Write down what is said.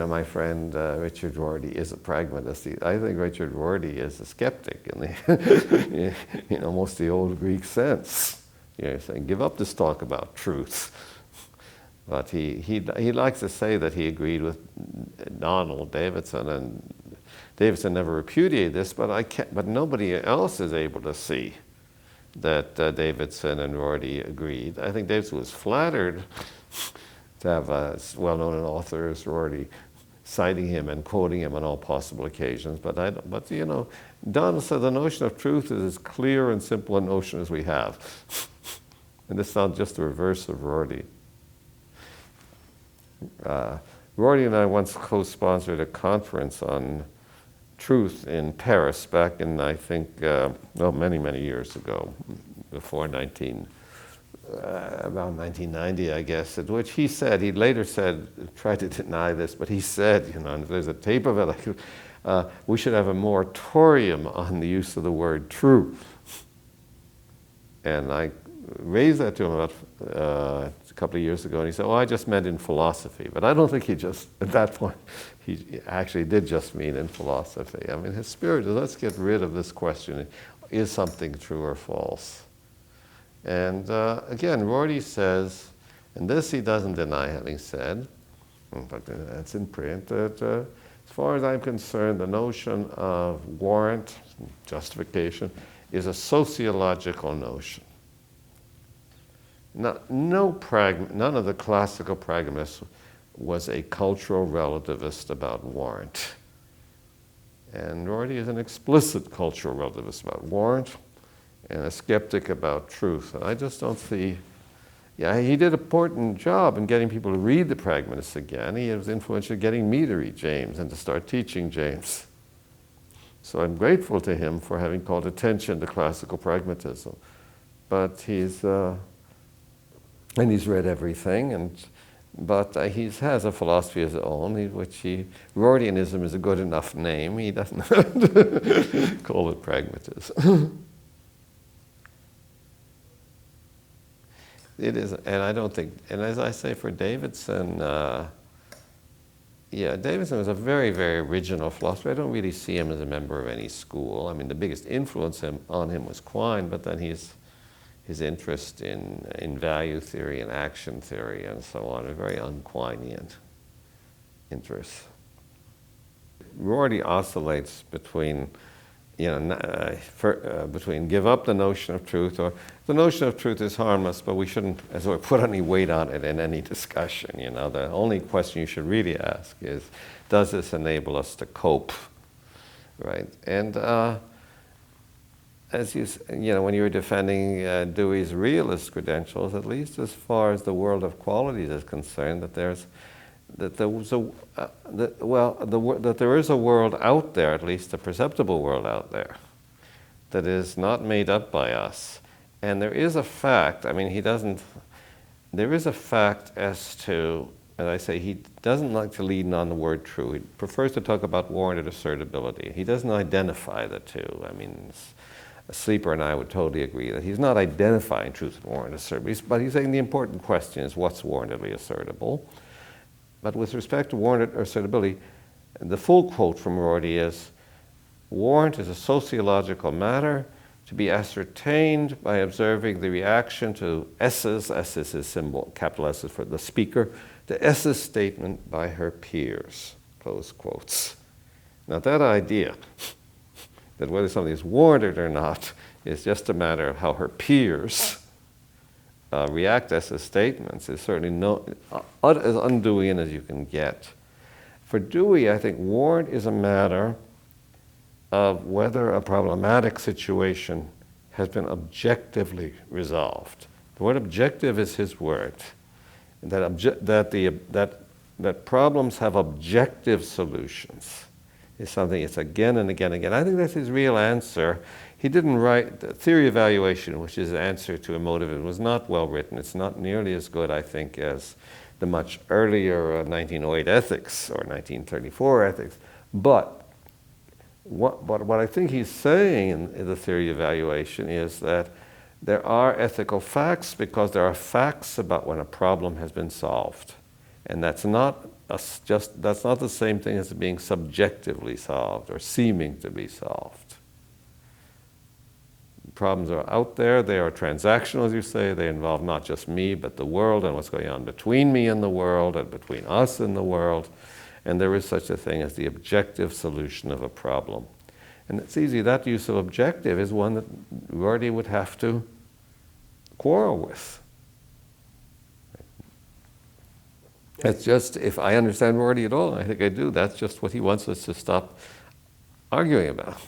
my friend Richard Rorty is a pragmatist. I think Richard Rorty is a skeptic in the, most the old Greek sense. Saying, give up this talk about truth. But he likes to say that he agreed with Donald Davidson, and Davidson never repudiated this, but nobody else is able to see that Davidson and Rorty agreed. I think Davidson was flattered to have a well-known author as Rorty citing him and quoting him on all possible occasions. But Donald said the notion of truth is as clear and simple a notion as we have. And this sounds just the reverse of Rorty. Rorty and I once co-sponsored a conference on truth in Paris back in, I think, many, many years ago, before about 1990, I guess, at which he later said, tried to deny this, but he said, and there's a tape of it, we should have a moratorium on the use of the word true. And I raised that to him about a couple of years ago, and he said, I just meant in philosophy. But I don't think at that point, he actually did just mean in philosophy. I mean, his spirit is, let's get rid of this question, is something true or false? And again, Rorty says, and this he doesn't deny having said, but that's in print, that as far as I'm concerned, the notion of warrant, justification, is a sociological notion. None of the classical pragmatists was a cultural relativist about warrant. And Rorty is an explicit cultural relativist about warrant and a skeptic about truth. And I just don't see, he did an important job in getting people to read the pragmatists again. He was influential in getting me to read James and to start teaching James. So I'm grateful to him for having called attention to classical pragmatism. But he's read everything, but he has a philosophy of his own, Rortianism is a good enough name. He doesn't call it pragmatism. It is, and I don't think, and as I say for Davidson, Davidson was a very, very original philosopher. I don't really see him as a member of any school. I mean, the biggest influence on him was Quine, but then his interest in value theory and action theory and so on are very unquinian interests. Rorty oscillates between give up the notion of truth, or the notion of truth is harmless, but we shouldn't, as it were, put any weight on it in any discussion. The only question you should really ask is, does this enable us to cope, right? And as when you were defending Dewey's realist credentials, at least as far as the world of qualities is concerned, that there is a world out there, at least a perceptible world out there, that is not made up by us. And there is a fact, there is a fact as to, as I say, he doesn't like to lean on the word true. He prefers to talk about warranted assertability. He doesn't identify the two. A sleeper and I would totally agree that he's not identifying truth and warranted assertability, but he's saying the important question is what's warrantedly assertable. But with respect to warranted assertability, the full quote from Rorty is, warrant is a sociological matter to be ascertained by observing the reaction to S's, S is his symbol, capital S is for the speaker, to S's statement by her peers, close quotes. Now that idea, that whether something is warranted or not is just a matter of how her peers react to S's statements, is certainly as un-Deweyan as you can get. For Dewey, I think warrant is a matter of whether a problematic situation has been objectively resolved. The word objective is his word. That problems have objective solutions is something it's again and again and again. I think that's his real answer. He didn't write the theory of evaluation, which is the answer to emotive. It was not well written. It's not nearly as good, I think, as the much earlier 1908 ethics or 1934 ethics. But what I think he's saying in the theory of evaluation is that there are ethical facts because there are facts about when a problem has been solved. And that's not that's not the same thing as being subjectively solved or seeming to be solved. Problems are out there, they are transactional, as you say, they involve not just me, but the world and what's going on between me and the world and between us and the world. And there is such a thing as the objective solution of a problem. And it's easy, that use of objective is one that Rorty would have to quarrel with. It's just, if I understand Rorty at all, and I think I do, that's just what he wants us to stop arguing about.